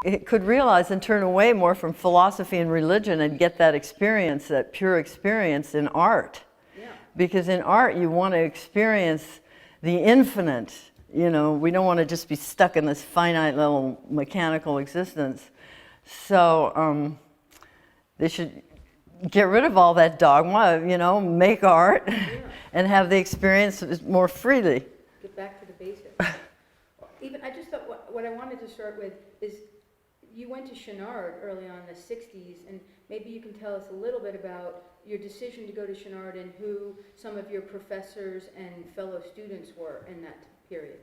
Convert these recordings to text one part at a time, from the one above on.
it could realize and turn away more from philosophy and religion and get that experience, that pure experience in art. Yeah. Because in art you want to experience the infinite. You know, we don't want to just be stuck in this finite little mechanical existence. So they should get rid of all that dogma, you know, make art and have the experience more freely. Get back to the basics. Even, I just thought what I wanted to start with is you went to Chenard early on in the 60s, and maybe you can tell us a little bit about your decision to go to Chenard and who some of your professors and fellow students were in that period.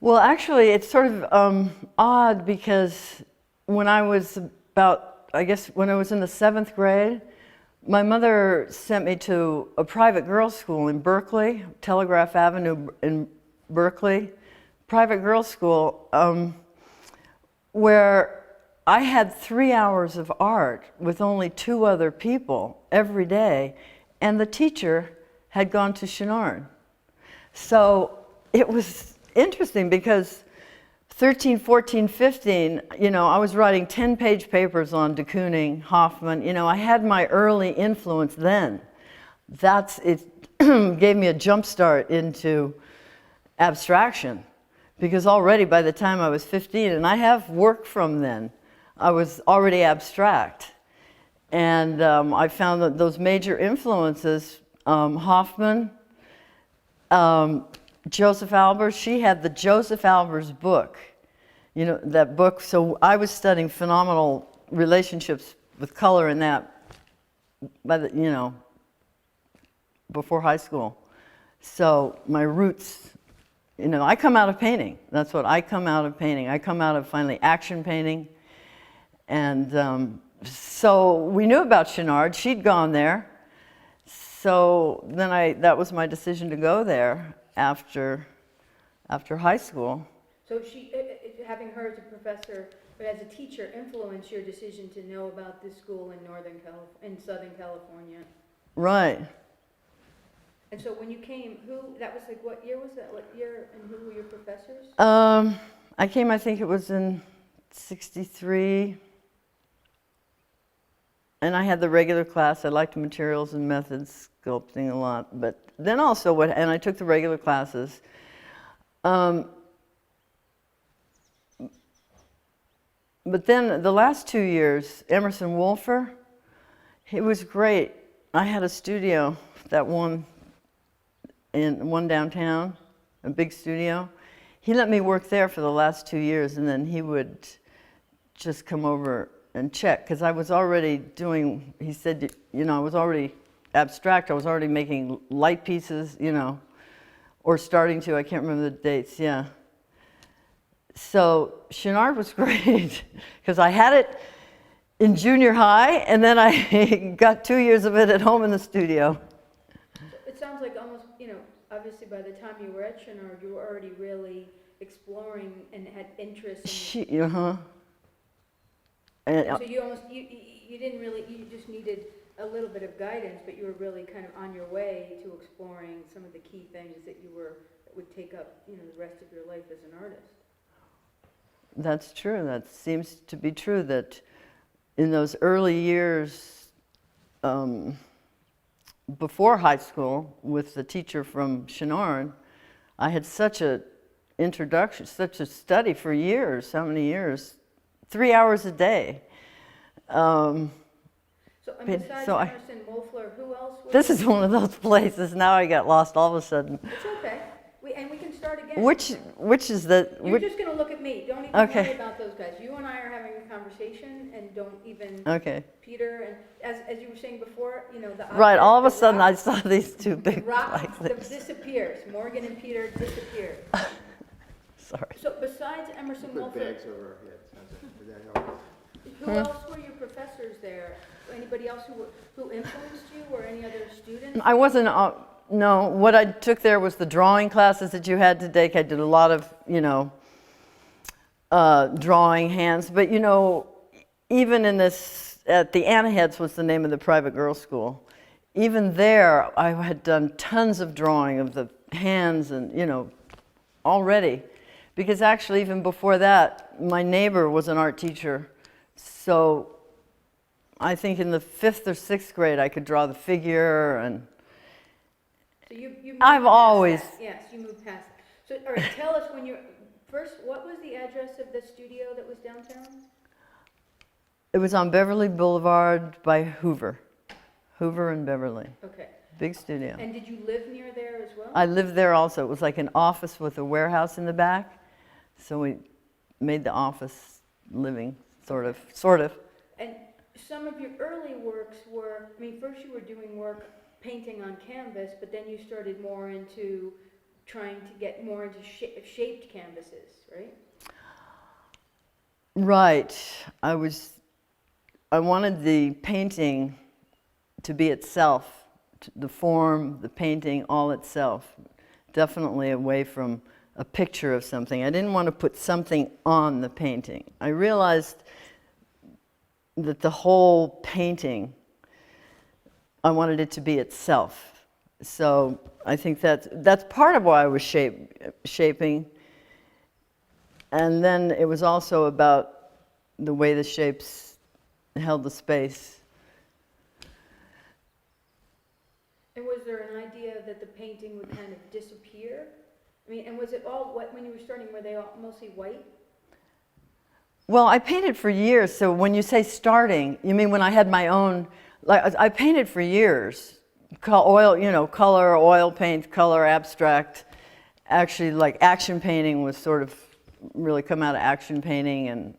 Well, actually, it's sort of odd because when I was about, I guess, when I was in the 7th grade, my mother sent me to a private girls' school in Berkeley, Telegraph Avenue in Berkeley, private girls' school, where I had 3 hours of art with only 2 other people every day, and the teacher had gone to Chenard. So it was interesting because 13, 14, 15, you know, I was writing 10-page papers on de Kooning, Hoffman. You know, I had my early influence then. It gave me a jump start into abstraction. Because already by the time I was 15, and I have work from then, I was already abstract. And I found that those major influences, Hoffman, Josef Albers, she had the Josef Albers book, you know, that book. So I was studying phenomenal relationships with color in that, you know, before high school. So my roots, you know, I come out of painting. That's what I come out of painting. I come out of finally action painting. And so we knew about Chenard. She'd gone there. So then that was my decision to go there after high school. So she, having her as a professor, but as a teacher, influenced your decision to know about this school in Southern California. Right. And so when you came, that was like, what year was that? What year, and who were your professors? I came, I think it was in 63. And I had the regular class. I liked materials and methods, sculpting a lot. But then also, and I took the regular classes. But then the last 2 years, Emerson Wolfer, he was great. I had a studio, that one downtown, a big studio. He let me work there for the last 2 years, and then he would just come over and check, because I was already doing, he said, you know, I was already abstract, I was already making light pieces, you know, or starting to, I can't remember the dates, yeah. So Chenard was great, because I had it in junior high, and then I got 2 years of it at home in the studio. It sounds like almost, you know, obviously by the time you were at Chenard, you were already really exploring and had interest in... And so you almost, you didn't really, you just needed a little bit of guidance, but you were really kind of on your way to exploring some of the key things that would take up, you know, the rest of your life as an artist. That's true. That seems to be true, that in those early years before high school with the teacher from Chenard, I had such a introduction, such a study for years. How many years? 3 hours a day. So, and besides Emerson Wolfer, who else? This is one of those places. Now I got lost all of a sudden. It's okay. And we can start again. Which is the? You're just going to look at me. Don't even worry about those guys. You and I are having a conversation, and don't even. Okay. Peter, and as you were saying before, you know the. Right. All of a sudden, I saw these two big. Rock disappears. Morgan and Peter disappear. Sorry. So besides Emerson Wolfer. Put bags over our heads. Who else were your professors there? Anybody else who influenced you, or any other students? I wasn't. No, what I took there was the drawing classes that you had to take. I did a lot of, you know, drawing hands. But, you know, even in this, at the Annaheads was the name of the private girls' school. Even there, I had done tons of drawing of the hands and, you know, already. Because actually, even before that, my neighbor was an art teacher. So I think in the 5th or 6th grade, I could draw the figure. And so you moved I've past always... that. Yes, you moved past. So, all right, tell us when you're... First, what was the address of the studio that was downtown? It was on Beverly Boulevard by Hoover. Hoover and Beverly. Okay. Big studio. And did you live near there as well? I lived there also. It was like an office with a warehouse in the back. So we made the office living, sort of. And some of your early works were, I mean, first you were doing work painting on canvas, but then you started more into trying to get more into shaped canvases, right? Right. I wanted the painting to be itself, the form, the painting, all itself. Definitely away from a picture of something. I didn't want to put something on the painting. I realized that the whole painting, I wanted it to be itself. So I think that's part of why I was shaping. And then it was also about the way the shapes held the space. And was there an idea that the painting would kind of disappear? I mean, and was it all, when you were starting, were they all mostly white? Well, I painted for years, so when you say starting, you mean when I had my own, like I painted for years. Color, oil paint, color, abstract. Actually, like action painting was sort of really come out of action painting. And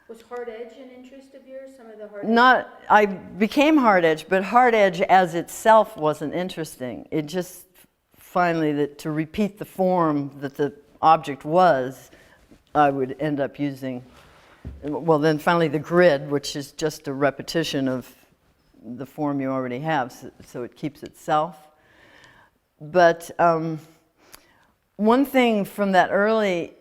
was hard edge an interest of yours? Some of the hard edge? I became hard edge, but hard edge as itself wasn't interesting. It just finally, to repeat the form that the object was, I would end up using, well, then finally the grid, which is just a repetition of the form you already have, so it keeps itself. But one thing from that early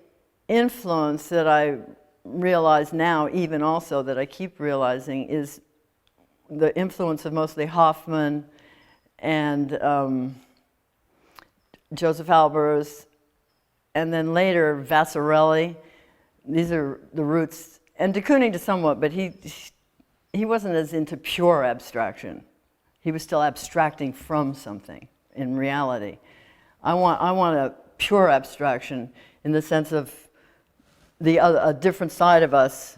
influence that I realize now, even also that I keep realizing, is the influence of mostly Hoffman and Josef Albers, and then later Vasarely. These are the roots, and de Kooning to somewhat, but he wasn't as into pure abstraction. He was still abstracting from something in reality. I want a pure abstraction in the sense of a different side of us.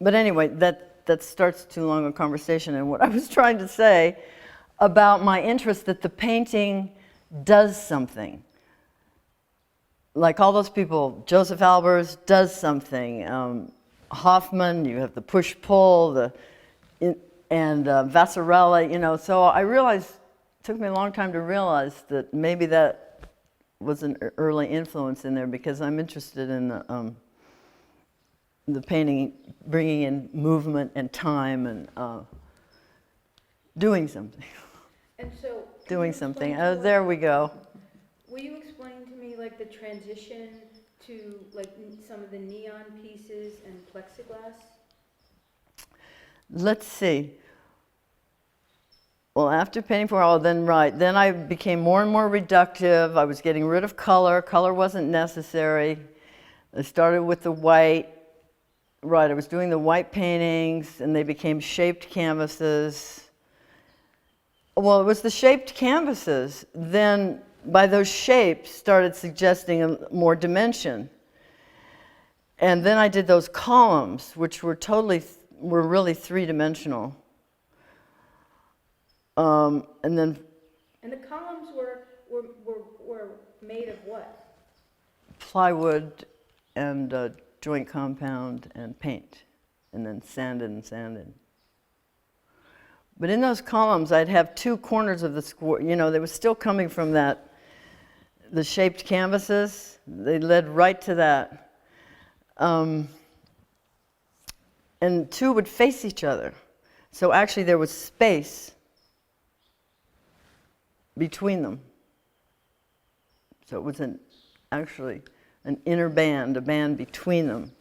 But anyway, that starts too long a conversation. And what I was trying to say about my interest that the painting does something. Like all those people, Josef Albers does something. Hoffman, you have the push-pull, and Vasarely, so I realized, it took me a long time to realize that maybe that was an early influence in there, because I'm interested in the painting, bringing in movement and time and doing something. And so, doing something. There we go. Will you explain to me like the transition to like some of the neon pieces and plexiglass? Let's see. Well, after painting for a while, then I became more and more reductive. I was getting rid of color. Color wasn't necessary. I started with the white. I was doing the white paintings, and they became shaped canvases. Well, it was the shaped canvases. Then, by those shapes, started suggesting more dimension. And then I did those columns, which were really three-dimensional. And the columns were made of what? Plywood and joint compound and paint, and then sanded and sanded. But in those columns, I'd have two corners of the square. They were still coming from the shaped canvases. They led right to that. And two would face each other. So actually there was space between them. So it was actually an inner band, a band between them.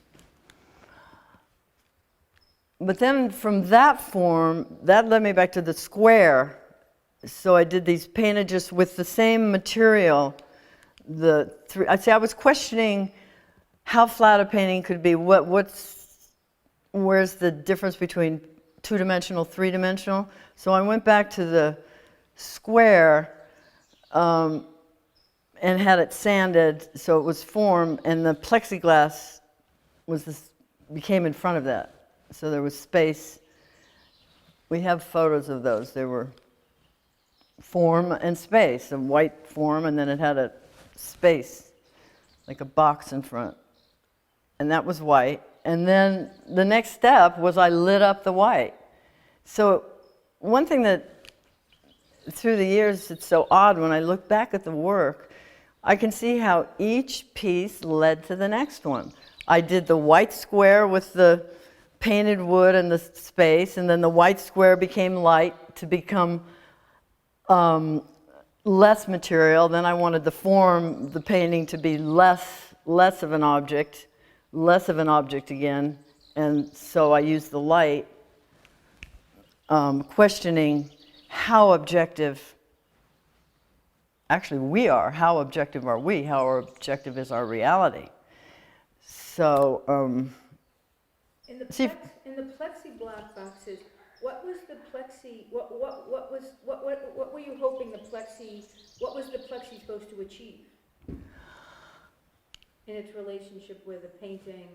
But then from that form, that led me back to the square. So I did these painted just with the same material, the three. I'd say I was questioning how flat a painting could be. Where's the difference between two-dimensional, three-dimensional? So I went back to the square and had it sanded so it was form, and the plexiglass became in front of that. So there was space. We have photos of those. There were form and space, a white form, and then it had a space, like a box in front. And that was white. And then the next step was I lit up the white. So one thing that, through the years, it's so odd when I look back at the work, I can see how each piece led to the next one. I did the white square with the painted wood and the space, and then the white square became light to become less material. Then I wanted the form, the painting, to be less of an object again, and so I used the light, questioning how objective actually we are. How objective are we? How objective is our reality? So, in the plexiglass boxes, what was the plexi? What were you hoping the plexi? What was the plexi supposed to achieve in its relationship with the painting?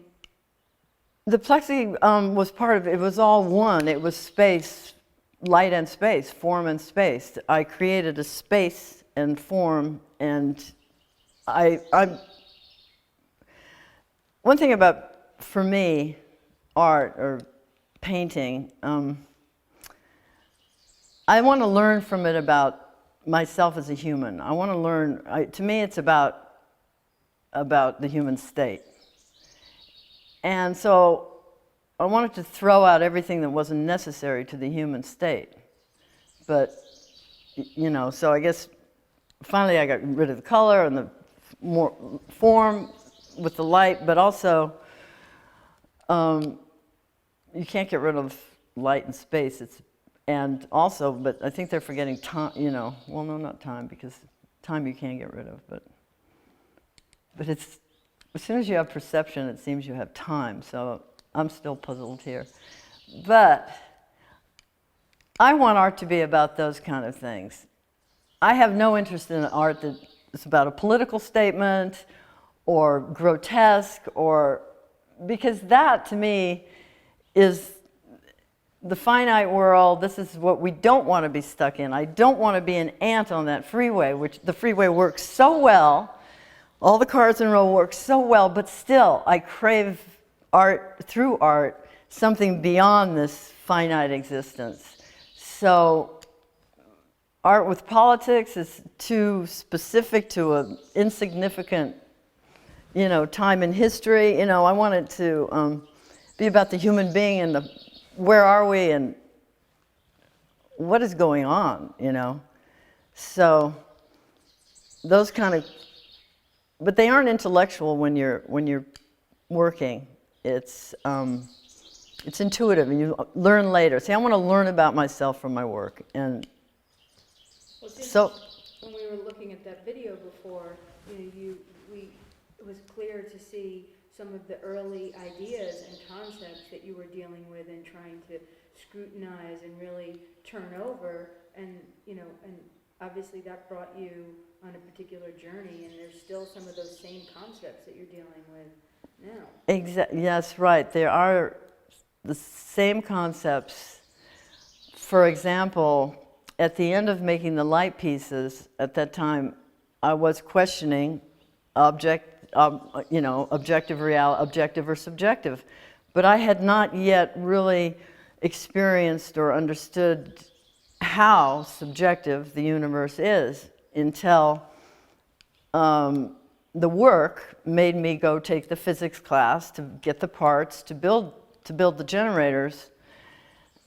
The plexi was part of it. It was all one. It was space, light and space, form and space. I created a space and form, and one thing about, for me, art or painting, I want to learn from it about myself as a human. I want to learn, to me it's about the human state. And so I wanted to throw out everything that wasn't necessary to the human state. But, you know, so I guess finally I got rid of the color and the more form with the light, but also you can't get rid of light and space. But I think they're forgetting time, you know, well, no, not time, because time you can't get rid of, but it's, as soon as you have perception, it seems you have time, so I'm still puzzled here. But I want art to be about those kind of things. I have no interest in art that is about a political statement or grotesque, because that, to me, is the finite world. This is what we don't want to be stuck in. I don't want to be an ant on that freeway, which the freeway works so well. All the cars in a row work so well, but still, I crave art, through art, something beyond this finite existence. So art with politics is too specific to an insignificant, you know, time in history. You know, I want it to be about the human being and where are we and what is going on, you know. So those kind of, but they aren't intellectual when you're working. It's intuitive, and you learn later. See, I want to learn about myself from my work, and so when we were looking at that video before, you know, it was clear to see some of the early ideas and concepts that you were dealing with and trying to scrutinize and really turn over, and you know, and obviously that brought you on a particular journey, and there's still some of those same concepts that you're dealing with now. Yes, right. There are the same concepts. For example, at the end of making the light pieces, at that time, I was questioning objective or subjective, but I had not yet really experienced or understood how subjective the universe is until the work made me go take the physics class to get the parts to build the generators,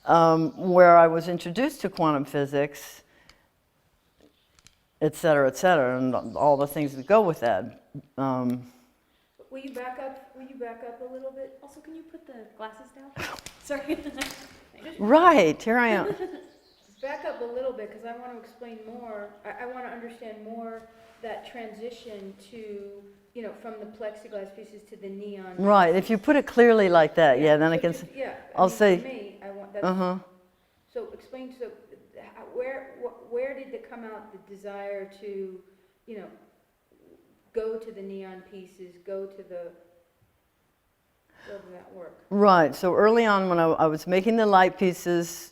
where I was introduced to quantum physics, et cetera, and all the things that go with that. Will you back up a little bit? Also, can you put the glasses down? Sorry. Right, here I am. back up a little bit, because I want to explain more, I want to understand more that transition to, from the plexiglass pieces to the neon. Right, if you put it clearly like that, yeah, then I can, I'll say. For me, I want that. So explain, where did it come out, the desire to, go to the neon pieces, go to that work? Right, so early on when I was making the light pieces,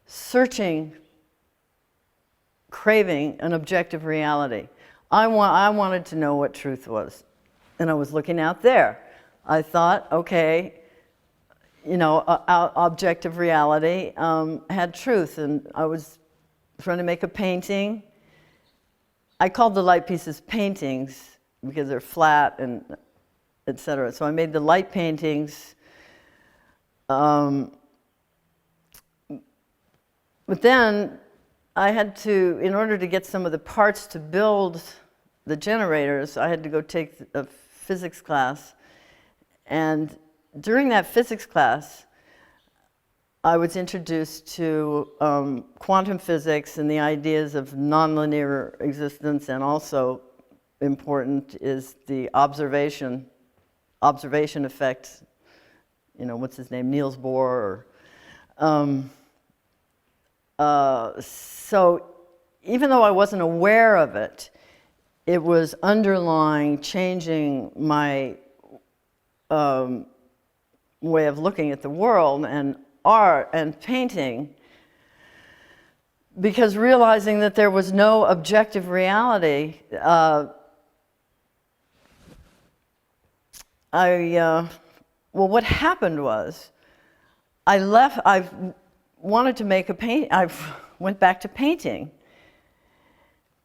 searching, craving an objective reality. I wanted to know what truth was, and I was looking out there. I thought, okay, objective reality had truth, and I was trying to make a painting. I called the light pieces paintings because they're flat and etc. So I made the light paintings. But then I had to, in order to get some of the parts to build the generators, I had to go take a physics class. And during that physics class, I was introduced to quantum physics and the ideas of nonlinear existence, and also important is the observation effect. What's his name, Niels Bohr. So even though I wasn't aware of it, it was underlying, changing my way of looking at the world and art and painting, because realizing that there was no objective reality, what happened was, I wanted to make a paint, I went back to painting.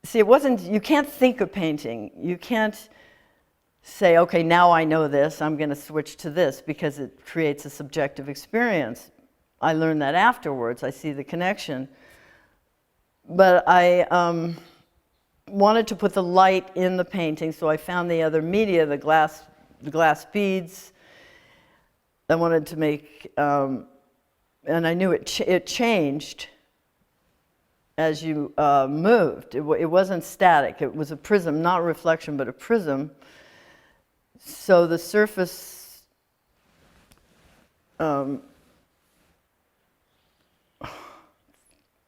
See, you can't think of painting. You can't say, okay, now I know this, I'm going to switch to this, because it creates a subjective experience. I learned that afterwards, I see the connection. But I wanted to put the light in the painting, so I found the other media, the glass beads. I wanted to make, and I knew it changed as you moved. It wasn't static, it was a prism, not reflection, but a prism. So the surface,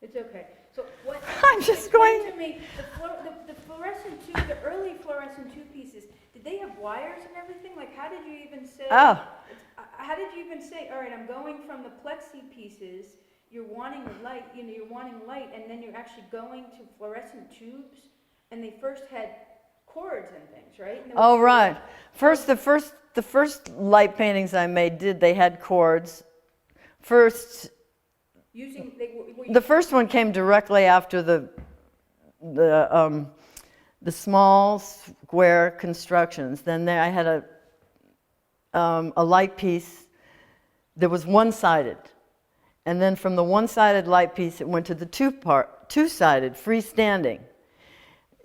it's okay. So what? I'm just going. To me, the fluorescent tube, the early fluorescent tube pieces. Did they have wires and everything? Like, how did you even say? Oh. How did you even say? All right, I'm going from the plexi pieces. You're wanting light. You're wanting light, and then you're actually going to fluorescent tubes. And they first had cords and things, right? Oh, right. The first light paintings I made they had cords. The first one came directly after the small square constructions. Then I had a light piece that was one-sided, and then from the one-sided light piece it went to the two-sided, freestanding.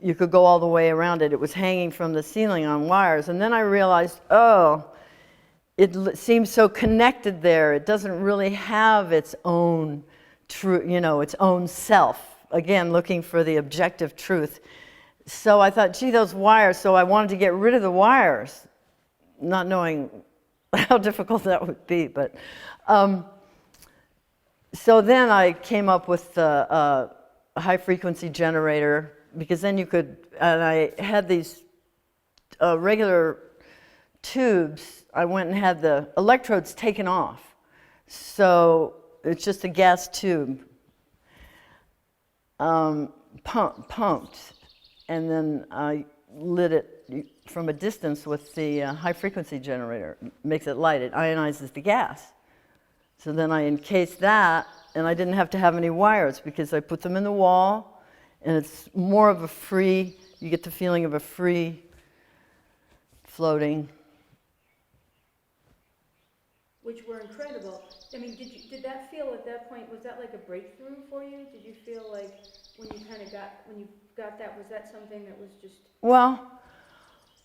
You could go all the way around it. It was hanging from the ceiling on wires. And then I realized, it seems so connected there. It doesn't really have its own its own self. Again, looking for the objective truth. So I thought, gee, those wires. So I wanted to get rid of the wires, not knowing how difficult that would be. But so then I came up with a high-frequency generator, because then you could, and I had these regular tubes. I went and had the electrodes taken off. So it's just a gas tube pumped. And then I lit it from a distance with the high-frequency generator. Makes it light. It ionizes the gas. So then I encased that, and I didn't have to have any wires, because I put them in the wall. And it's more of a free, you get the feeling of a free floating. Which were incredible. I mean, did that feel at that point, was that like a breakthrough for you? Did you feel like when you got that, was that something that was just? Well,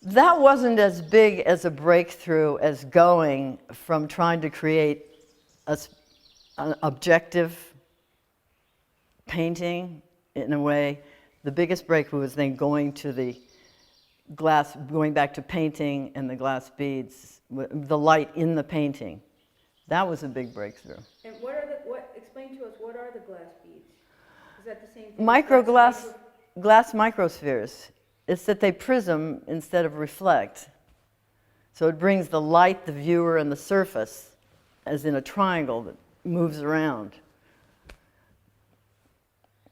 that wasn't as big as a breakthrough as going from trying to create an objective painting in a way. The biggest breakthrough was then going to the glass, going back to painting and the glass beads, the light in the painting. That was a big breakthrough. And explain to us, what are the glass beads? Is that the same thing? Glass microspheres. It's that they prism instead of reflect. So it brings the light, the viewer, and the surface, as in a triangle that moves around.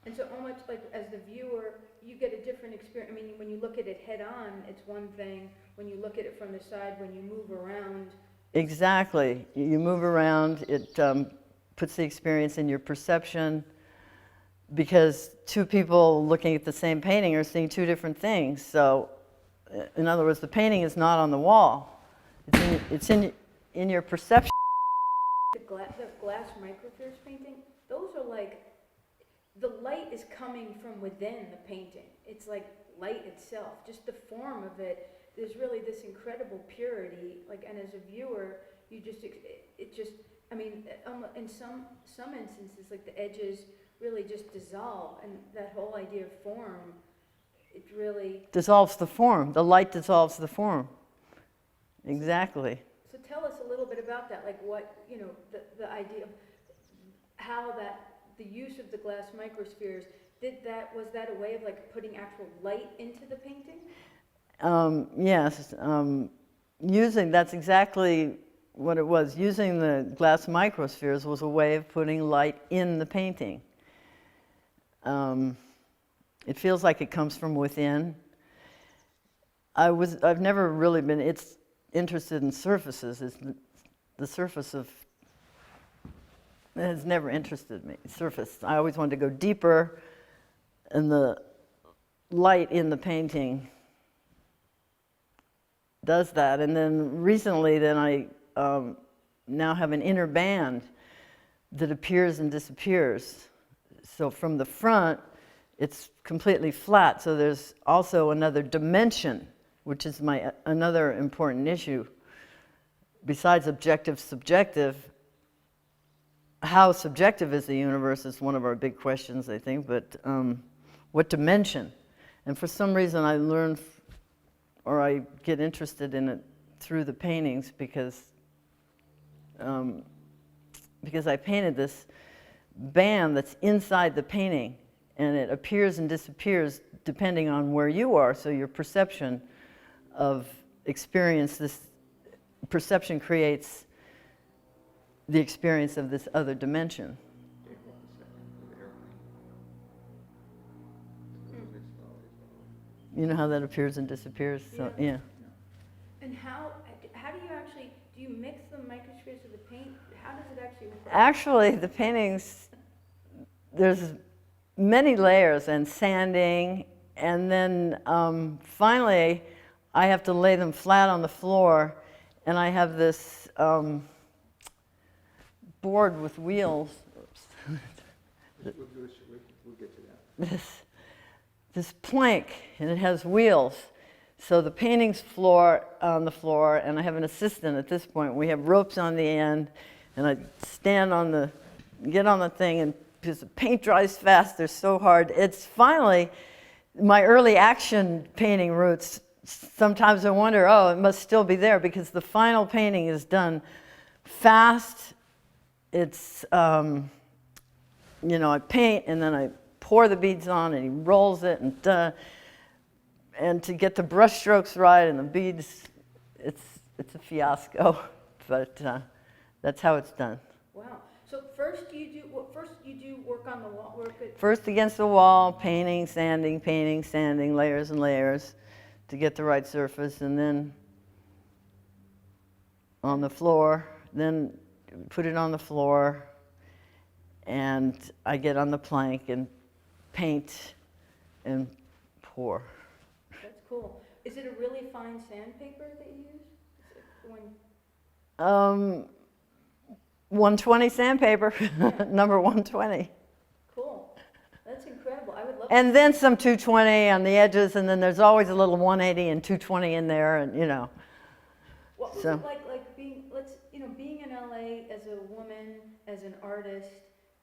And so almost like as the viewer, you get a different experience. I mean, when you look at it head on, it's one thing. When you look at it from the side, when you move around. Exactly. You move around, it puts the experience in your perception, because two people looking at the same painting are seeing two different things. So, in other words, the painting is not on the wall. It's in your perception. The glass microspheres painting, those are like, the light is coming from within the painting. It's like light itself, just the form of it. There's really this incredible purity, like, and as a viewer, you just, I mean, in some instances, like the edges really just dissolve, and that whole idea of form, it really dissolves the form. The light dissolves the form. Exactly. So tell us a little bit about that, like what, the idea of how the use of the glass microspheres, was that a way of like putting actual light into the painting? Yes. That's exactly what it was. Using the glass microspheres was a way of putting light in the painting. It feels like it comes from within. I've never really been interested in surfaces. The surface has never interested me. Surface. I always wanted to go deeper, and the light in the painting does that. And then recently, I now have an inner band that appears and disappears. So from the front, it's completely flat. So there's also another dimension, which is another important issue. Besides objective, subjective, how subjective is the universe is one of our big questions, I think, but what dimension? And for some reason I learn, or I get interested in it through the paintings, because I painted this band that's inside the painting, and it appears and disappears depending on where you are, so your perception of experience, this perception creates the experience of this other dimension. You know how that appears and disappears? So, yeah. And how do you actually, do you mix the microspheres with the paint? How does it actually work? Actually, the paintings, there's many layers and sanding, and then finally I have to lay them flat on the floor, and I have this board with wheels. We'll get to that. This plank, and it has wheels. So the painting's on the floor, and I have an assistant at this point. We have ropes on the end, and I get on the thing, and because the paint dries fast, they're so hard. It's finally, my early action painting roots, sometimes I wonder, it must still be there, because the final painting is done fast. It's, I paint, and then I pour the beads on, and he rolls it, and to get the brush strokes right and the beads, it's a fiasco, but that's how it's done. Wow. So first you do work on the wall, First against the wall, painting, sanding, layers and layers to get the right surface, and then on the floor, then put it on the floor, and I get on the plank and paint and pour. That's cool. Is it a really fine sandpaper that you use? 120 sandpaper, yeah. Number 120. Cool. That's incredible. I would love. And then some 220 on the edges, and then there's always a little 180 and 220 in there, and What was it like being, being in LA as a woman, as an artist,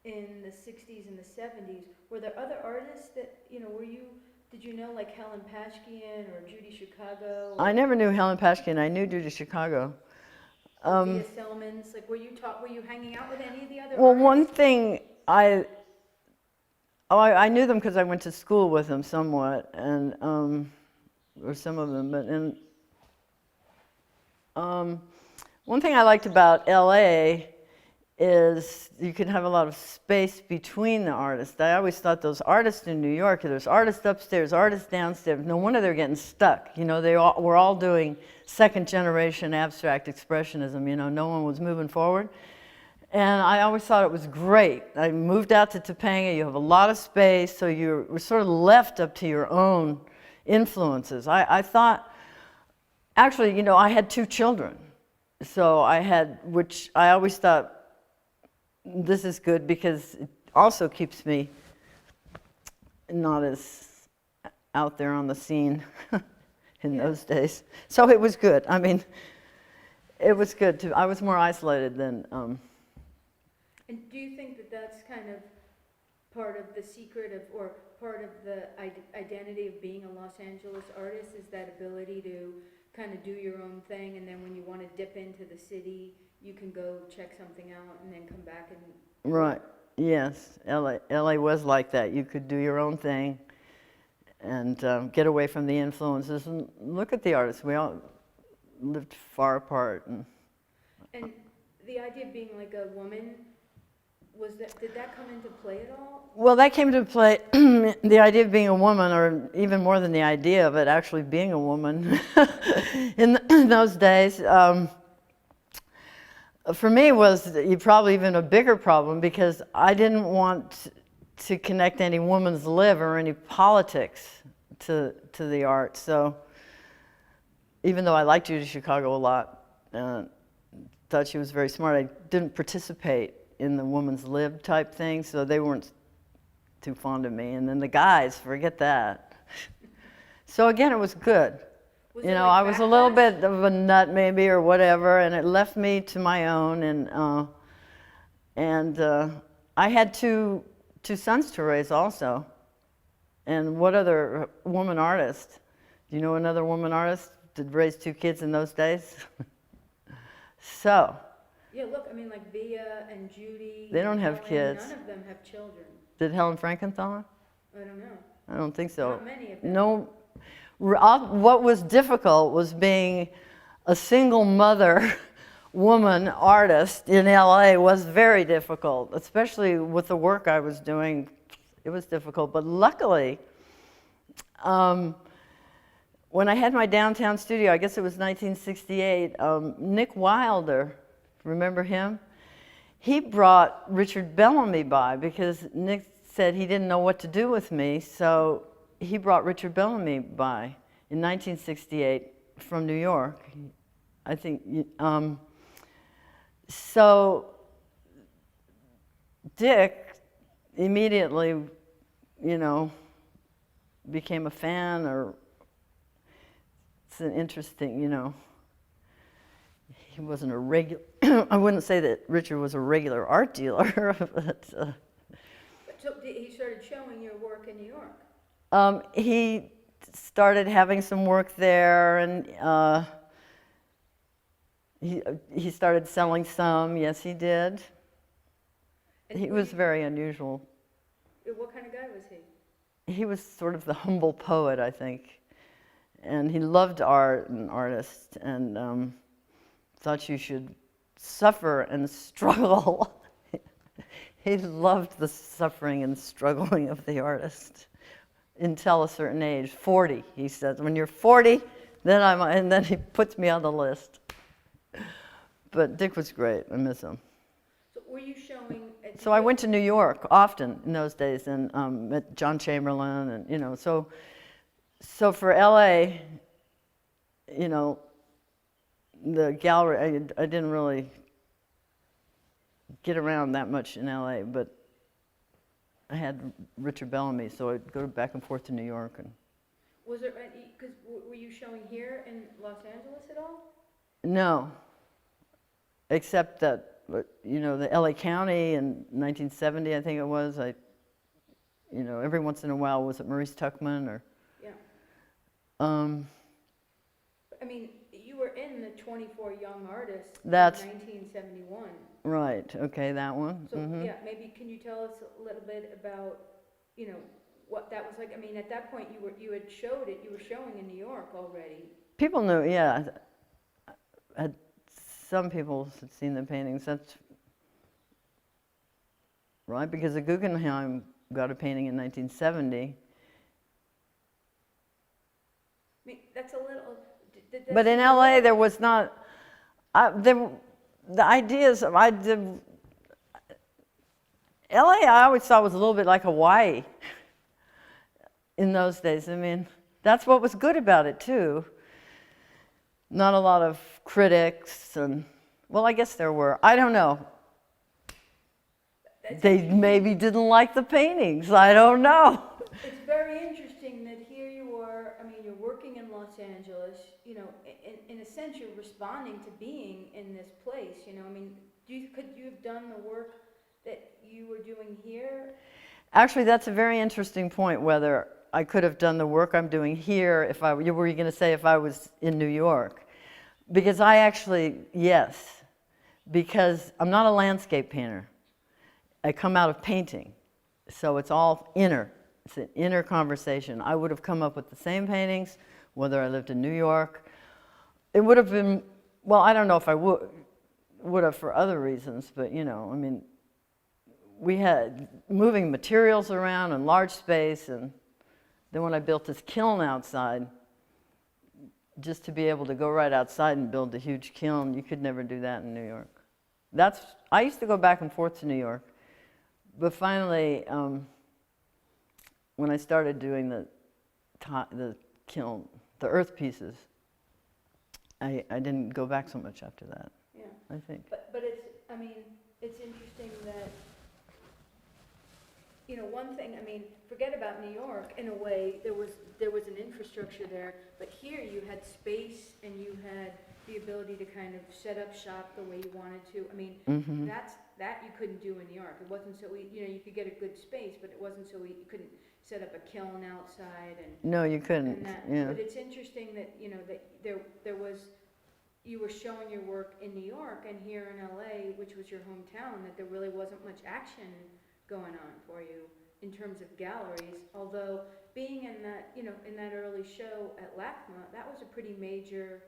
in the 60s and the 70s, were there other artists that, did you know like Helen Pashkian or Judy Chicago? I never knew Helen Pashkian. I knew Judy Chicago. Via Selmans, like were you hanging out with any of the other Well, artists? one thing I knew them because I went to school with them somewhat, and or some of them. But one thing I liked about LA is you can have a lot of space between the artists. I always thought those artists in New York, there's artists upstairs, artists downstairs. No wonder they're getting stuck. We're all doing second generation abstract expressionism. No one was moving forward. And I always thought it was great. I moved out to Topanga. You have a lot of space, so you were sort of left up to your own influences. I thought, actually, I had 2 children. So which I always thought, this is good because it also keeps me not as out there on the scene in those days. So it was good. I mean, it was good. I was more isolated than... And do you think that that's kind of part of the secret of, or part of the identity of being a Los Angeles artist, is that ability to kind of do your own thing, and then when you want to dip into the city, you can go check something out and then come back and... Right, yes. LA was like that. You could do your own thing and get away from the influences and look at the artists. We all lived far apart. And the idea of being like a woman, did that come into play at all? Well, that came into play, the idea of being a woman, or even more than the idea of it, actually being a woman in those days. For me, was probably even a bigger problem because I didn't want to connect any woman's live or any politics to the art. So even though I liked Judy Chicago a lot, thought she was very smart, I didn't participate in the woman's lib type thing, so they weren't too fond of me. And then the guys, forget that. So again, it was good. I was a little bit of a nut maybe or whatever, and it left me to my own. And I had two sons to raise also. And what other woman artist? Do you know another woman artist that raised 2 kids in those days? So. Yeah, look, I mean, like Via and Judy. They don't have kids. None of them have children. Did Helen Frankenthaler? I don't know. I don't think so. Not many of them. No. What was difficult was being a single mother woman artist in LA was very difficult, especially with the work I was doing. It was difficult, but luckily, when I had my downtown studio, I guess it was 1968, Nick Wilder, remember him? He brought Richard Bellamy by because Nick said he didn't know what to do with me, so he brought Richard Bellamy by in 1968 from New York, I think. So Dick immediately, became a fan, or it's an interesting, he wasn't a regular, I wouldn't say that Richard was a regular art dealer, but... So he started showing your work in New York? He started having some work there, and he started selling some. Yes, he did. And he was very unusual. What kind of guy was he? He was sort of the humble poet, I think, and he loved art and artists, and thought you should suffer and struggle. He loved the suffering and struggling of the artist until a certain age, 40, he says. When you're 40, and then he puts me on the list. But Dick was great. I miss him. So were you showing... So I went to New York often in those days, and met John Chamberlain, and so for LA, the gallery, I didn't really get around that much in LA, but I had Richard Bellamy, so I'd go back and forth to New York. And was there any, because were you showing here in Los Angeles at all? no, except that but you know, the LA County in 1970, I think it was. You know, every once in a while, was it Maurice Tuckman or? Yeah. Um, I mean, you were in the 24 Young Artists That's- in 1971. right. Okay, that one. So, Mhm. yeah, maybe can you tell us a little bit about, you know, what that was like? I mean, at that point, you were showing in New York already. People knew, yeah. Some people had seen the paintings. That's right, because the Guggenheim got a painting in 1970. I mean, that's a little. But in LA, there was not. The ideas. LA, I always thought was a little bit like Hawaii. In those days, I mean, that's what was good about it too. Not a lot of critics, and well, I guess there were. I don't know. They maybe didn't like the paintings. I don't know. It's very interesting that here you are. I mean, you're working in Los Angeles. You know, in a sense, you're responding to being in this place. You know, I mean, could you have done the work that you were doing here? Actually, that's a very interesting point. Whether I could have done the work I'm doing here if were you going to say if I was in New York? Because I actually, yes, because I'm not a landscape painter. I come out of painting, so it's all inner. It's an inner conversation. I would have come up with the same paintings, whether I lived in New York. It would have been, well, I don't know if I would have for other reasons, but you know, I mean, we had moving materials around in large space, and then when I built this kiln outside, just to be able to go right outside and build a huge kiln, you could never do that in New York. I used to go back and forth to New York, but finally, when I started doing the kiln, the earth pieces, I didn't go back so much after that. Yeah. I think. But I mean, it's interesting that, you know, one thing, I mean, forget about New York, in a way, there was an infrastructure there, but here you had space and you had the ability to kind of set up shop the way you wanted to. I mean, Mm-hmm. that you couldn't do in New York. It wasn't so easy, you know, you could get a good space, but it wasn't so easy. You couldn't set up a kiln outside and. No, you couldn't. And that, Yeah. but it's interesting that, you know, that there was, you were showing your work in New York and here in LA, which was your hometown, that there really wasn't much action going on for you in terms of galleries. Although being in that, you know, in that early show at LACMA, that was a pretty major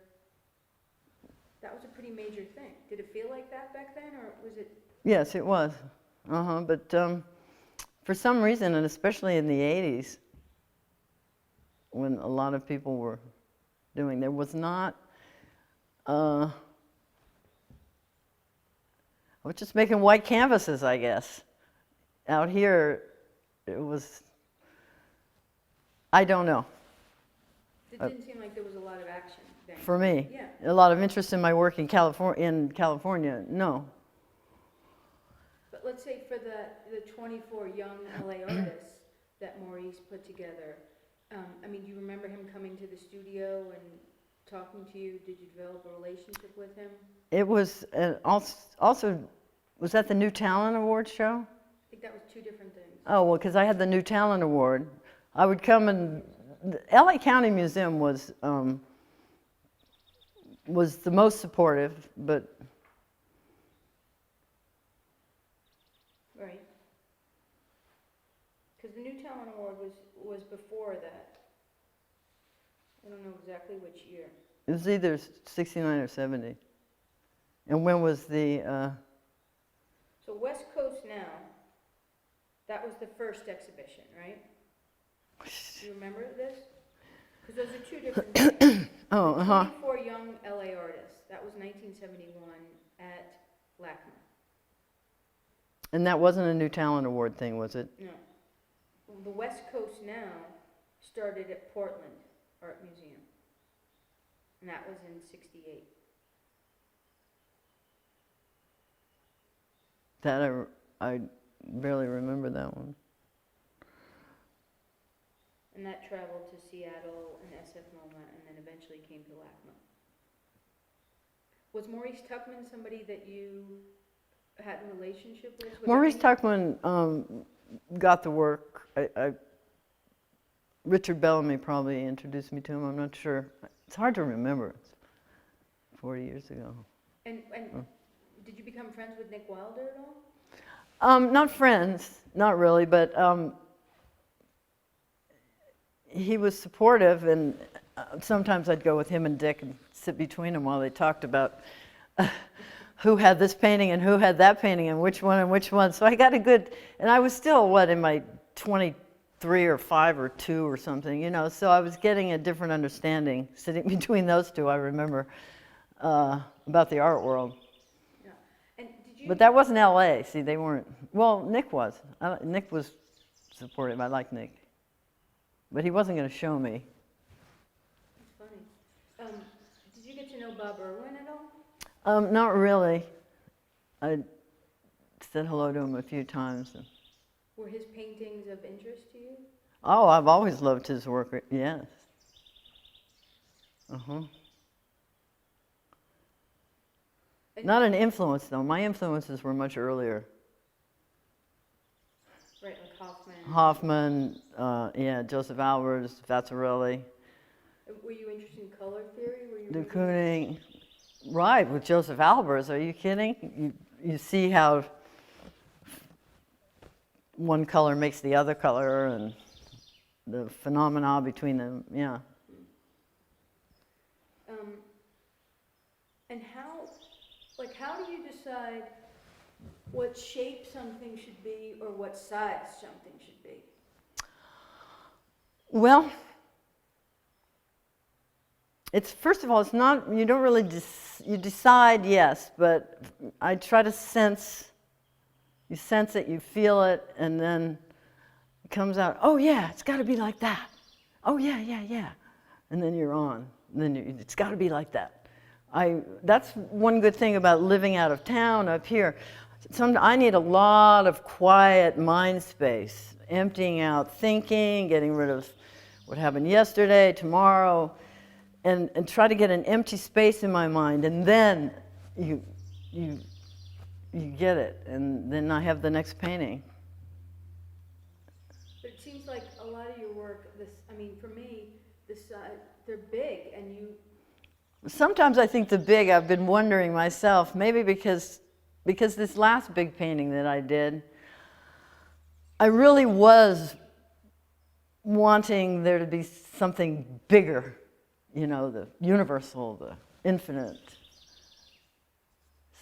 thing. Did it feel like that back then, or was it? Yes, it was. But for some reason, and especially in the 80s, when a lot of people were doing, there was not. I was just making white canvases, I guess. Out here, it was. I don't know. It didn't seem like there was a lot of action then. For me, Yeah. a lot of interest in my work in California, no. But let's say for the 24 young LA artists that Maurice put together, I mean, do you remember him coming to the studio and talking to you? Did you develop a relationship with him? It was also, was that the New Talent Award show? I think that was two different things. Oh, well, because I had the New Talent Award. I would come and, the LA County Museum was the most supportive, but. Right. Because the New Talent Award was before that. I don't know exactly which year. It was either 69 or 70. And when was the, So West Coast Now, that was the first exhibition, right? Do you remember this? Because those are two different things. oh, 24 young LA artists, that was 1971 at LACMA. And that wasn't a New Talent Award thing, was it? No. The West Coast Now started at Portland Art Museum. And that was in 68. That I barely remember that one. And that traveled to Seattle and SF MoMA and then eventually came to LACMA. Was Maurice Tuckman somebody that you had a relationship with? Was Maurice there any- Tuckman got the work. Richard Bellamy probably introduced me to him. I'm not sure. It's hard to remember. It's 40 years ago. And did you become friends with Nick Wilder at all? Not friends, not really, but he was supportive, and sometimes I'd go with him and Dick and sit between them while they talked about who had this painting and who had that painting and which one and which one. So I got a good, and I was still, in my 23 or 5 or 2 or something, you know, so I was getting a different understanding sitting between those two, I remember, about the art world. Yeah. And did you? But that wasn't LA, see, they weren't, well, Nick was. Nick was supportive, I like Nick. But he wasn't going to show me. That's funny. Did you get to know Bob Irwin at all? Not really. I said hello to him a few times. Were his paintings of interest to you? Oh, I've always loved his work, yes. Uh-huh. Not an influence, though. My influences were much earlier. Right, like Hoffman. Hoffman, yeah, Josef Albers, Vazzarelli, Were you interested in color theory? Were you de reading- Kooning. Right, with Josef Albers, are you kidding? You see how one color makes the other color and the phenomena between them, yeah. And how do you decide what shape something should be or what size something should be? Well, it's, first of all, it's not, you don't really, you decide, yes, but I try to sense, you sense it, you feel it, and then it comes out, oh yeah, it's got to be like that. Oh yeah, yeah, yeah. And then you're on, and then it's got to be like that. That's one good thing about living out of town up here. I need a lot of quiet mind space, emptying out thinking, getting rid of what happened yesterday, tomorrow, and try to get an empty space in my mind, and then you get it, and then I have the next painting. But it seems like a lot of your work, for me, they're big, and you... Sometimes I think the big, I've been wondering myself, maybe because this last big painting that I did, I really was wanting there to be something bigger, you know, the universal, the infinite,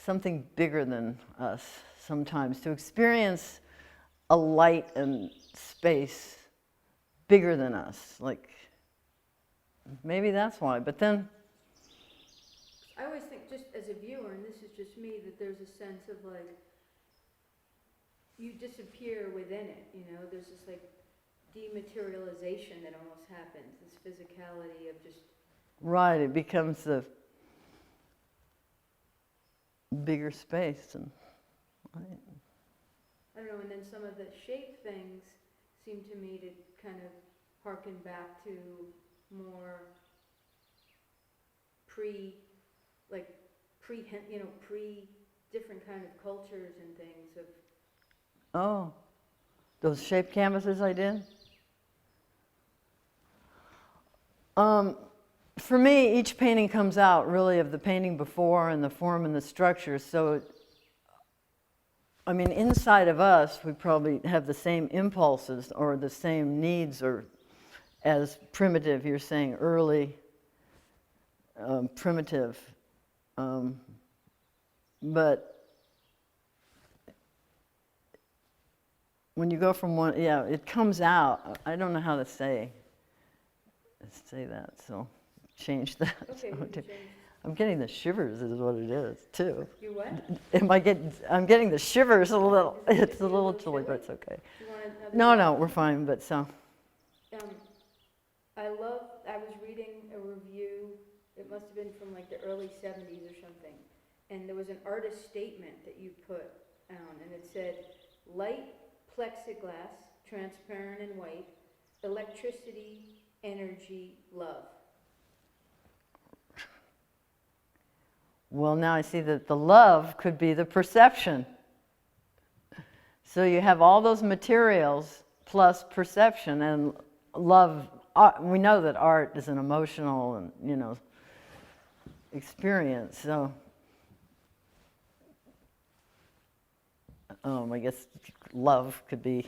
something bigger than us sometimes, to experience a light and space bigger than us, like, maybe that's why, but then I always think, just as a viewer, and this is just me, that there's a sense of like, you disappear within it, you know, there's this like dematerialization that almost happens, this physicality of just... right, it becomes the bigger space, and I don't know, and then some of the shape things seem to me to kind of harken back to more pre-different kind of cultures and things of... oh, those shaped canvases I did? For me, each painting comes out really of the painting before and the form and the structure, so I mean, inside of us, we probably have the same impulses or the same needs, or as primitive, you're saying early, primitive. But when you go from one, yeah, it comes out. I don't know how to say that, so change that. Okay, we can change. I'm getting the shivers is what it is, too. You what? I'm getting the shivers a little. It's a little chilly, but it's okay. You want another... No, we're fine, but so. I was reading a review, it must have been from like the early 70s or something, and there was an artist statement that you put on, and it said, light, plexiglass, transparent and white, electricity, energy, love. Well, now I see that the love could be the perception. So you have all those materials plus perception and love. We know that art is an emotional and, you know, experience. So, I guess love could be.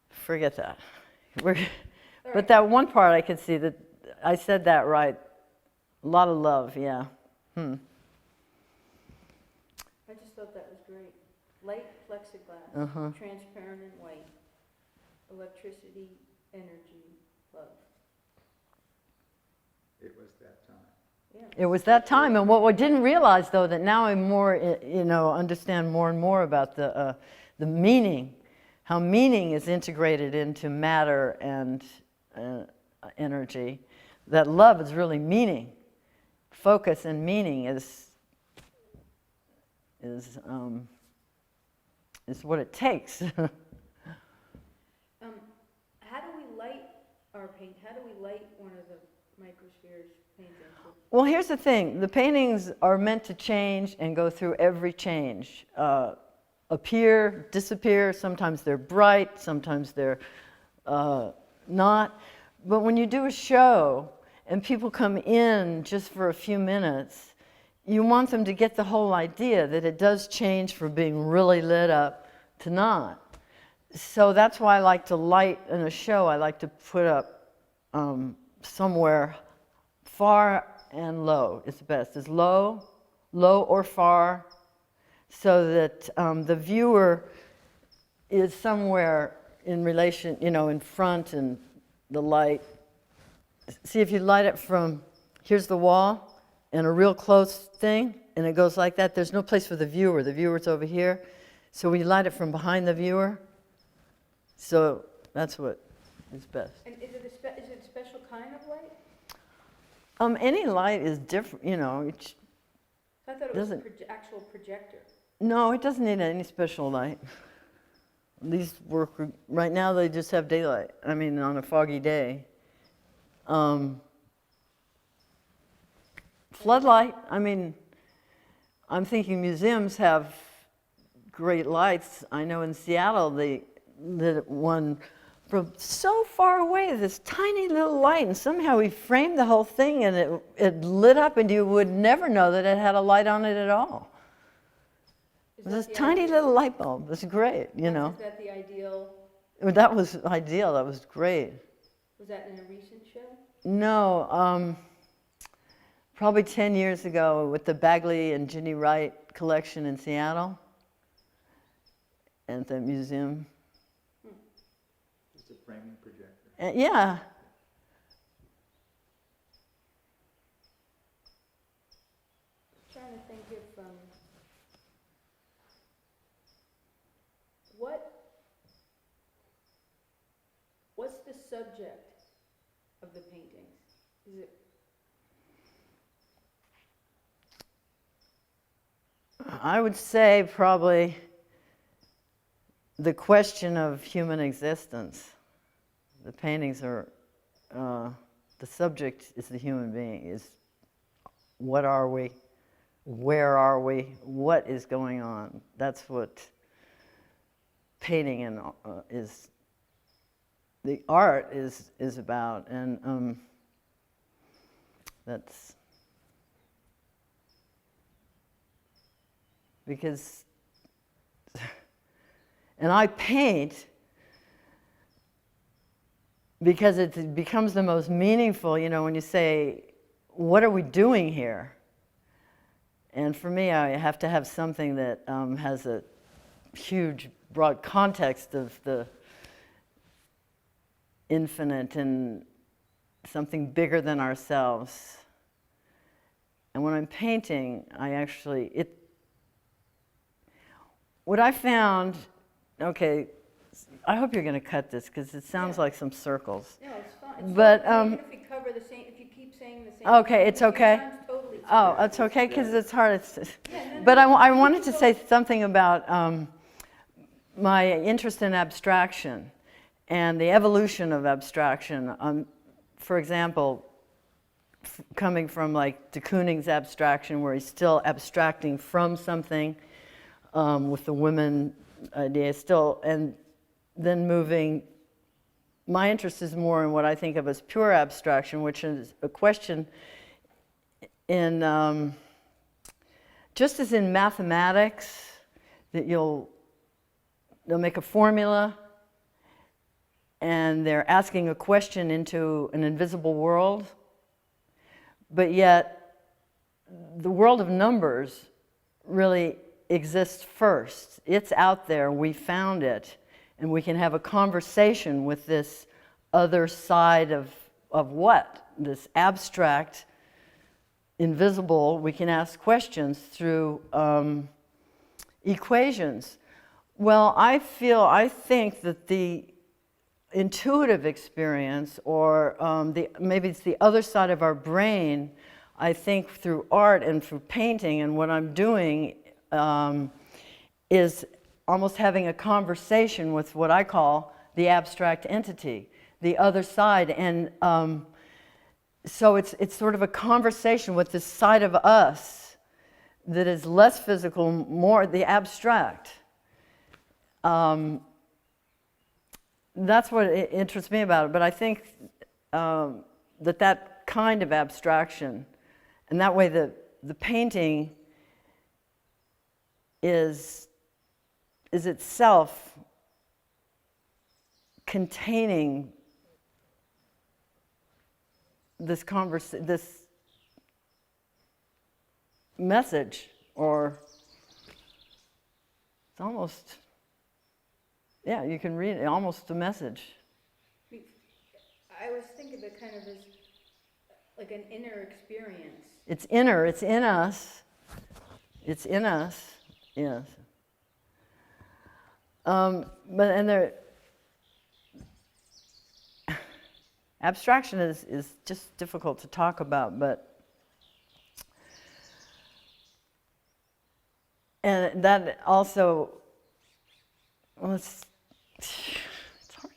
Forget that. But that one part I could see that I said that right. A lot of love, yeah. I just thought that was great. Light plexiglass, transparent and white. Electricity, energy, love. It was that time. Yeah. It was that time, and what we didn't realize, though, that now I understand more and more about the meaning, how meaning is integrated into matter and energy. That love is really meaning. Focus and meaning is what it takes. How do we light our paint? How do we light one of the microspheres paintings? Well, here's the thing. The paintings are meant to change and go through every change. Appear, disappear. Sometimes they're bright, sometimes they're not. But when you do a show and people come in just for a few minutes, you want them to get the whole idea that it does change from being really lit up to not. So that's why I like to light in a show. I like to put up somewhere far and low is best. Is low or far, so that the viewer is somewhere in relation, you know, in front, and the light. See, if you light it from, here's the wall, and a real close thing, and it goes like that, there's no place for the viewer. The viewer's over here. So we light it from behind the viewer. So that's what is best. And is it a special kind of light? Any light is different, you know. I thought it was actual projector. No, it doesn't need any special light. These work, right now they just have daylight. I mean, on a foggy day. Floodlight, I mean, I'm thinking museums have great lights. I know in Seattle they lit one from so far away, this tiny little light, and somehow we framed the whole thing and it lit up, and you would never know that it had a light on it at all. It was this tiny little light bulb. It was great, you know. Is that the ideal? That was ideal. That was great. Was that in a recent show? No, probably 10 years ago with the Bagley and Ginny Wright collection in Seattle at the museum. It's a framing projector. Yeah. Trying to think if what's the subject of the paintings? Is it? I would say probably the question of human existence. The paintings are, the subject is the human being, is what are we, where are we, what is going on. That's what painting is, the art is about, and that's, because, and I paint because it becomes the most meaningful, you know, when you say, what are we doing here? And for me, I have to have something that has a huge, broad context of the infinite and something bigger than ourselves. And when I'm painting, what I found, okay, I hope you're going to cut this because it sounds like some circles. No, it's fine. But even if we cover the same, if you keep saying the same. Okay, it's okay. Sometimes totally. Oh, it's okay because it's hard. But I wanted to say something about my interest in abstraction and the evolution of abstraction. For example, coming from like de Kooning's abstraction, where he's still abstracting from something, with the women idea still, and then moving. My interest is more in what I think of as pure abstraction, which is a question in, just as in mathematics, that they'll make a formula and they're asking a question into an invisible world, but yet the world of numbers really exists first. It's out there, we found it, and we can have a conversation with this other side of what? This abstract, invisible, we can ask questions through equations. Well, I think that the intuitive experience, or maybe it's the other side of our brain, I think through art and through painting, and what I'm doing is almost having a conversation with what I call the abstract entity, the other side. And so it's sort of a conversation with this side of us that is less physical, more the abstract. That's what interests me about it. But I think that kind of abstraction, and that way the painting is itself containing this message, or it's almost, yeah, you can read it, almost a message. I always think of it kind of as like an inner experience. It's inner, it's in us. It's in us, yes. Abstraction is just difficult to talk about, and that also, well, it's hard.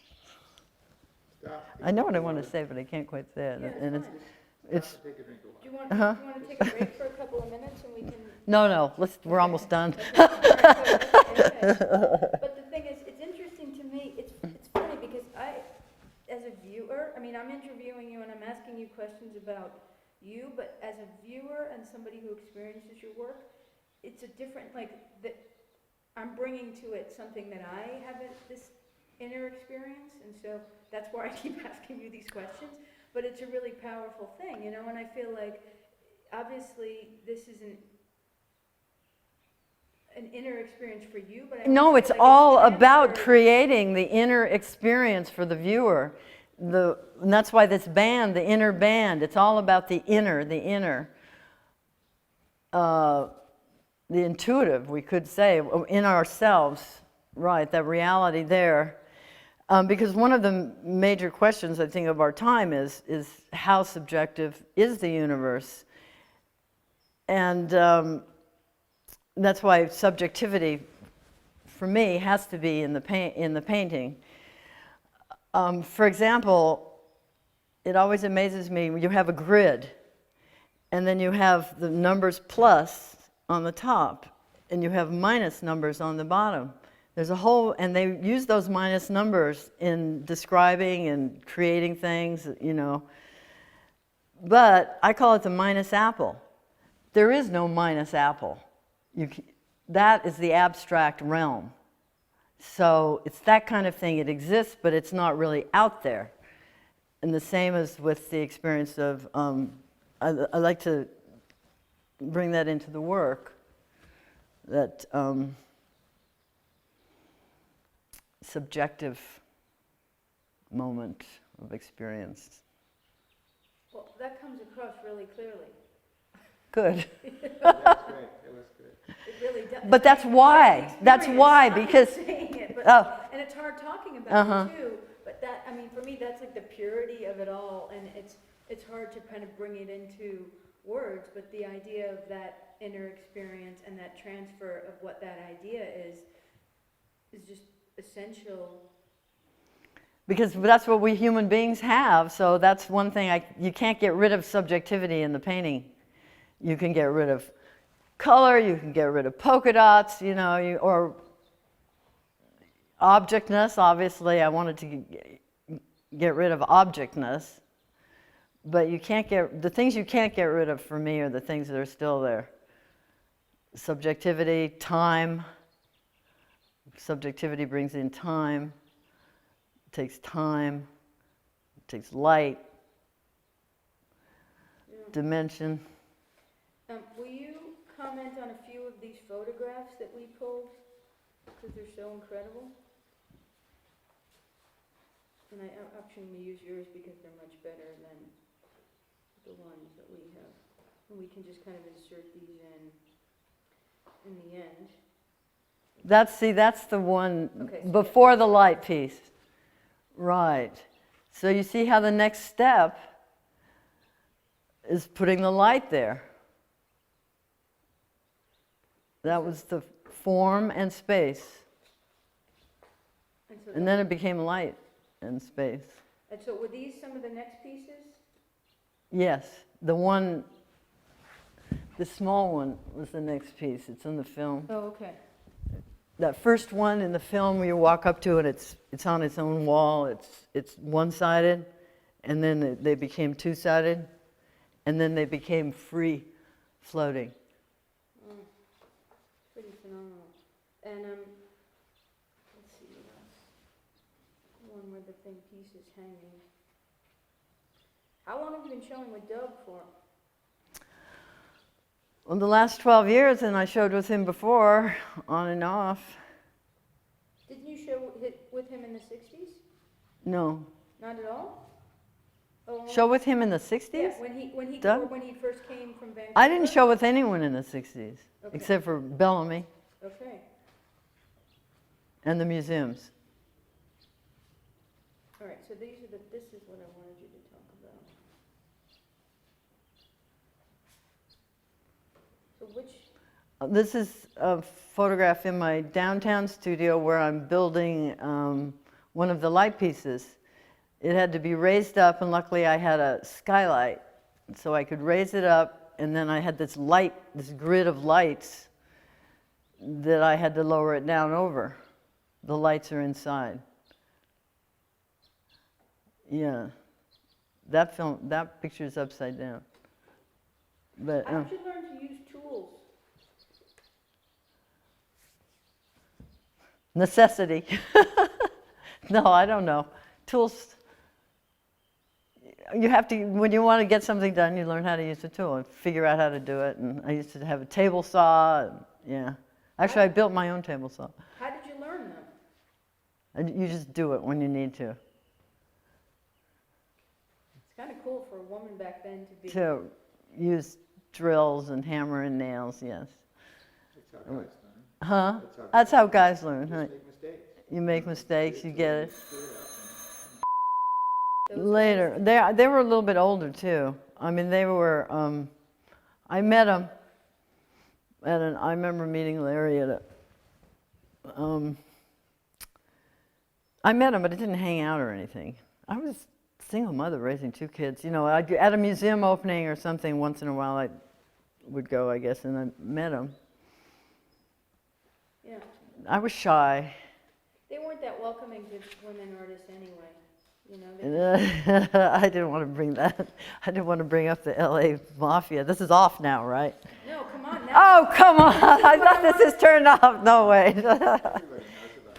I know what I want to say, but I can't quite say it. Yeah, And it's Take a drink of water. Do you want to take a break for a couple of minutes and we can? no, we're almost done. Okay. But the thing is, it's interesting to me, it's funny because as a viewer, I mean, I'm interviewing you and I'm asking you questions about you, but as a viewer and somebody who experiences your work, it's a different, I'm bringing to it something that I have this inner experience, and so that's why I keep asking you these questions, but it's a really powerful thing, and I feel like, obviously, this is an inner experience for you, but No, it's all about creating the inner experience for the viewer. And that's why this band, the inner band, it's all about the inner, the intuitive, we could say, in ourselves, right, that reality there. Because one of the major questions, I think, of our time is how subjective is the universe? And that's why subjectivity, for me, has to be in the painting. For example, it always amazes me, you have a grid, and then you have the numbers plus on the top, and you have minus numbers on the bottom. There's a whole, and they use those minus numbers in describing and creating things, But I call it the minus apple. There is no minus apple. That is the abstract realm. So it's that kind of thing. It exists, but it's not really out there. And the same as with the experience of, I like to bring that into the work, that subjective moment of experience. Well, that comes across really clearly. Good. That's great, it was good. It really does. But that's why. That's why, because. I'm not saying it, but, and it's hard talking about it too. But for me, that's like the purity of it all, and it's hard to kind of bring it into words. But the idea of that inner experience and that transfer of what that idea is just essential. Because that's what we human beings have. So that's one thing. You can't get rid of subjectivity in the painting. You can get rid of color, you can get rid of polka dots, you know, or objectness. Obviously, I wanted to get rid of objectness, but you can't the things you can't get rid of for me are the things that are still there. Subjectivity, time. Subjectivity brings in time. It takes time. It takes light. Yeah. Dimension. Will you comment on a few of these photographs that we pulled? Because they're so incredible. And I optionally use yours because they're much better than the ones that we have. And we can just kind of insert these in the end. That's the one Okay, so before the light piece. Right. So you see how the next step is putting the light there. That was the form and space. And then it became light and space. And so were these some of the next pieces? Yes. The small one was the next piece. It's in the film. Oh, okay. That first one in the film, you walk up to it, it's on its own wall. It's one-sided, and then they became two-sided, and then they became free floating. Pretty phenomenal. And let's see what else. One where the thing piece is hanging. How long have you been showing with Doug for? Well, the last 12 years, and I showed with him before, on and off. Didn't you show with him in the 60s? No. Not at all? Oh, Show with him in the 60s? yeah, when he Doug? when he first came from Vancouver? I didn't show with anyone in the 60s, Okay. except for Bellamy Okay. and the museums. All right, so this is what I wanted you to talk about. So This is a photograph in my downtown studio where I'm building one of the light pieces. It had to be raised up, and luckily I had a skylight, so I could raise it up, and then I had this grid of lights that I had to lower it down over. The lights are inside. Yeah, that picture is upside down. But how did you learn to use tools? necessity. No, I don't know. Tools. You have to, when you want to get something done, you learn how to use the tool and figure out how to do it. And I used to have a table saw. And, yeah. Actually, I built my own table saw. How did you learn them? And you just do it when you need to. It's kind of cool for a woman back then to be. To use drills and hammer and nails, yes. That's how guys learn. Huh? That's how guys learn. Just Huh? make mistakes. You make mistakes, you get it. Screw it up. Later, they were a little bit older too. I mean, they were. I met them I remember meeting Larry at a. I met him, but I didn't hang out or anything. I was a single mother raising 2 kids. You know, at a museum opening or something, once in a while I would go, I guess, and I met him. Yeah. I was shy. They weren't that welcoming to women artists anyway. You know. I didn't want to bring that. I didn't want to bring up the LA Mafia. This is off now, right? No, come on. Now. Oh, come on. I thought this is turned off. No way.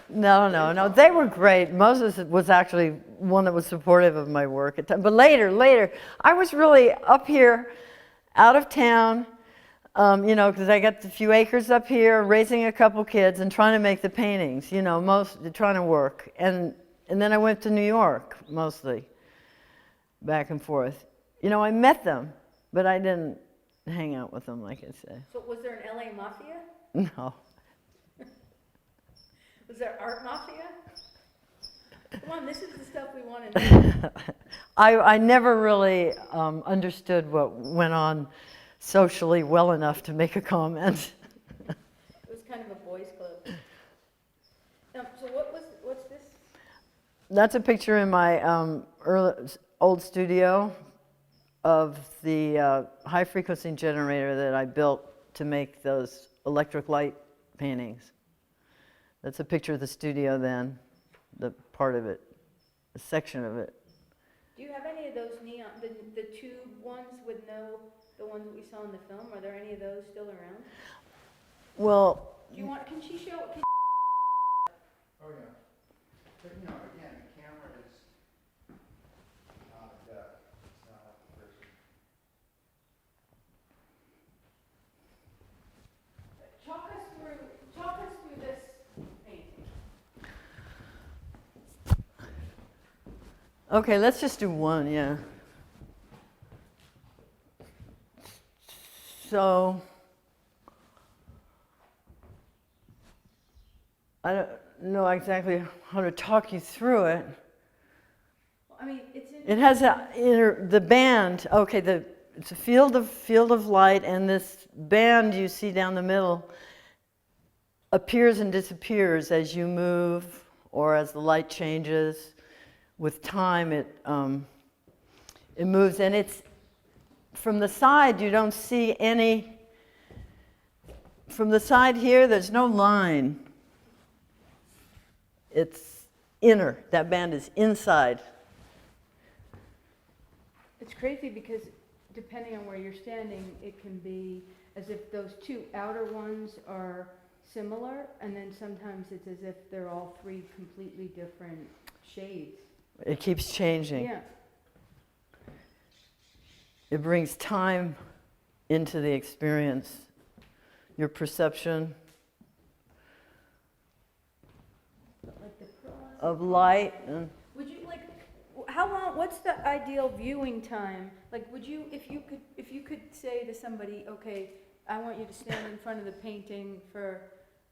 No. They were great. Moses was actually one that was supportive of my work at times. But later, I was really up here, out of town, you know, because I got a few acres up here, raising a couple kids and trying to make the paintings, you know, trying to work. And then I went to New York, mostly, back and forth. You know, I met them, but I didn't hang out with them, like I say. So was there an LA Mafia? No. Was there art mafia? Come on, this is the stuff we want to know. I never really understood what went on socially well enough to make a comment. It was kind of a boys' club. So what's this? That's a picture in my old studio of the high-frequency generator that I built to make those electric light paintings. That's a picture of the studio then, the part of it, a section of it. Do you have any of those neon, the tube ones with no, the ones that we saw in the film? Are there any of those still around? Well, Do you want, can she show, can Oh, yeah. But, you know, again, the camera is not a death. It's not like a person. talk us through this painting. okay, let's just do one, yeah. So, I don't know exactly how to talk you through it. Well, I mean, it's in. It has the band. Okay, it's a field of light, and this band you see down the middle appears and disappears as you move, or as the light changes. With time, it moves, and it's from the side. You don't see any. From the side here, there's no line. It's inner. That band is inside. It's crazy because depending on where you're standing, it can be as if those two outer ones are similar, and then sometimes it's as if they're all three completely different shades. It keeps changing. Yeah. It brings time into the experience, your perception Like the pros. of light. And Would you like? How long? What's the ideal viewing time? Like, would you, if you could say to somebody, okay, I want you to stand in front of the painting for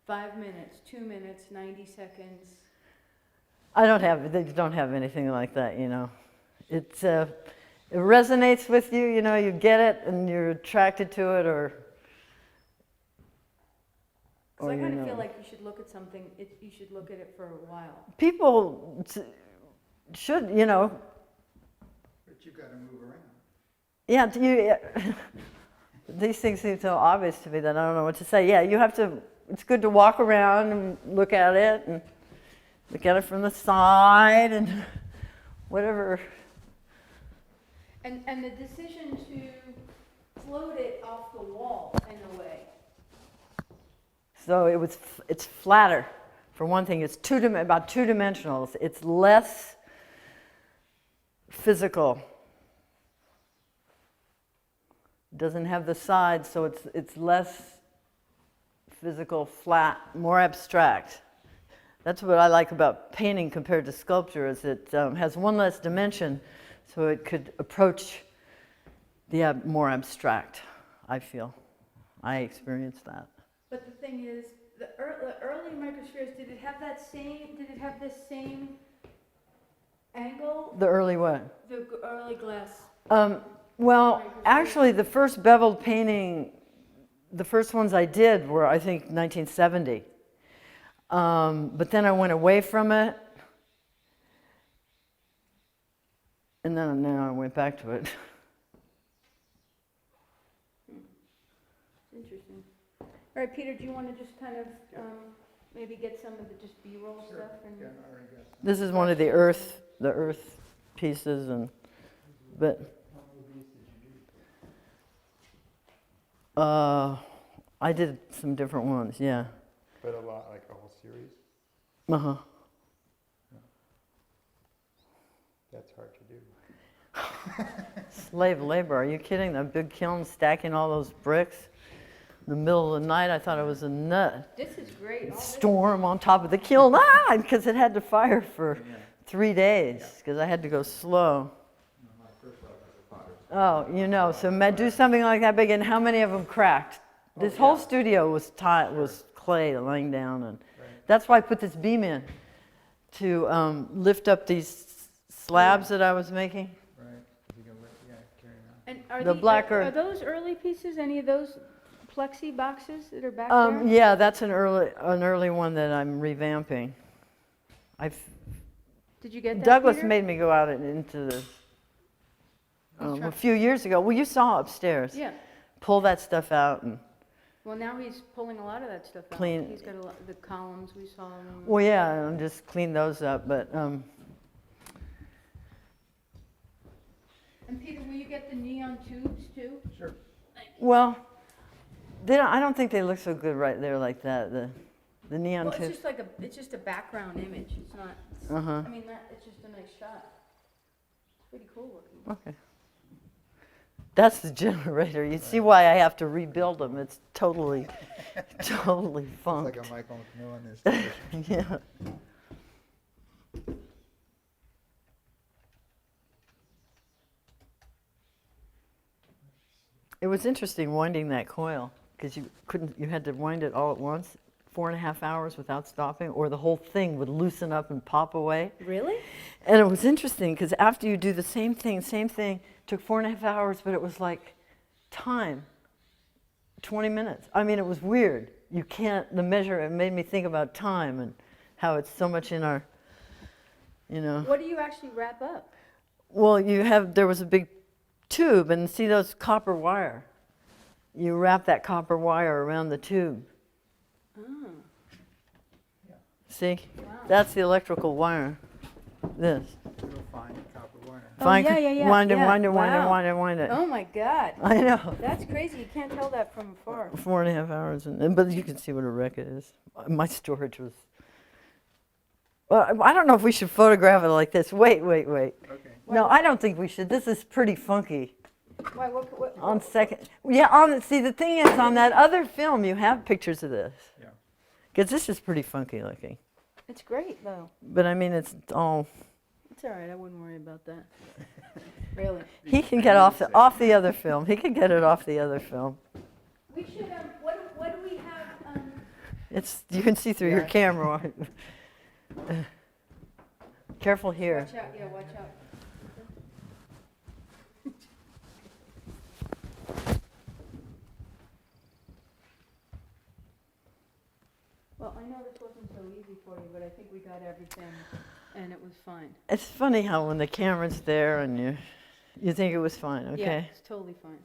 5 minutes, 2 minutes, 90 seconds. they don't have anything like that, you know. It resonates with you, you know, you get it and you're attracted to it, or So I you kind of know. feel like you should look at something, you should look at it for a while. People should, you know, But you've got to move around. yeah, these things seem so obvious to me that I don't know what to say. Yeah, you have to, it's good to walk around and look at it, and look at it from the side, and whatever. And the decision to float it off the wall in a way. So it's flatter. For one thing, it's about two-dimensional. It's less physical. It doesn't have the sides, so it's less physical, flat, more abstract. That's what I like about painting compared to sculpture, is it has one less dimension, so it could approach the more abstract, I feel. I experienced that. But the thing is, the early microspheres, did it have this same angle? The early what? The early glass. Well, actually, the first beveled painting, the first ones I did were, I think, 1970. But then I went away from it, and then I went back to it. Interesting. All right, Peter, do you want to just kind of maybe get some of the just B-roll Sure. stuff? And Yeah, I already got some. This is one of the earth pieces, but How many of these did you do? I did some different ones, yeah. But a lot, like a whole series? Uh-huh. That's hard to do. Slave labor, are you kidding? That big kiln stacking all those bricks in the middle of the night. I thought it was a nut. this is great. All this- Storm on top of the kiln, because it had to fire for 3 days, because I had to go slow. My first love was a potter. Oh, you know, so do something like that big, and how many of them cracked? This whole studio was clay laying down, and that's why I put this beam in, to lift up these slabs that I was making. Right, you can, carry on. And are, The black are earth. those early pieces? Any of those plexi boxes that are back there? Yeah, that's an early one that I'm revamping. Did you get that, Douglas Peter? made me go out into the Let's try. a few years ago. Well, you saw upstairs. Yeah. Pull that stuff out and Well, now he's pulling a lot of that stuff out. Clean. He's got a lot, the columns we saw. Well, yeah, I'll just clean those up, but And Peter, will you get the neon tubes too? Sure. well, I don't think they look so good right there like that. The neon Well, tube. it's just a background image. It's not. Uh-huh. I mean, it's just a nice shot. It's pretty cool looking. Okay. That's the generator. You see why I have to rebuild them. It's totally It's funked. like a Michael McNew on this station. Yeah. It was interesting winding that coil because you had to wind it all at once, 4.5 hours without stopping, or the whole thing would loosen up and pop away. Really? And it was interesting because after you do the same thing, took 4.5 hours, but it was like time, 20 minutes. I mean, it was weird. You can't, the measure, it made me think about time and how it's so much in our, you know. What do you actually wrap up? Well, there was a big tube, and see those copper wire? You wrap that copper wire around the tube. Oh. See? Wow. That's the electrical wire. This. Real fine copper wire. Fine, yeah. wind it, Yeah. wind it, wind it, Wow. wind it, wind it. Oh my God. I know. That's crazy. You can't tell that from afar. 4.5 hours, but you can see what a wreck it is. My storage was. Well, I don't know if we should photograph it like this. Wait. Okay. No, I don't think we should. This is pretty funky. Why? What? On second, yeah. See, the thing is, on that other film, you have pictures of this. Yeah. Because this is pretty funky looking. It's great though. But I mean, it's all. It's all right. I wouldn't worry about that. Really. He can get off the other film. He can get it off the other film. We should. What do we have? It's you can see through your Yeah. camera. Careful here. Watch out. Yeah. Watch out. Well, I know this wasn't so easy for you, but I think we got everything, and it was fine. It's funny how when the camera's there and you think it was fine. Yeah, Okay. it's totally fine.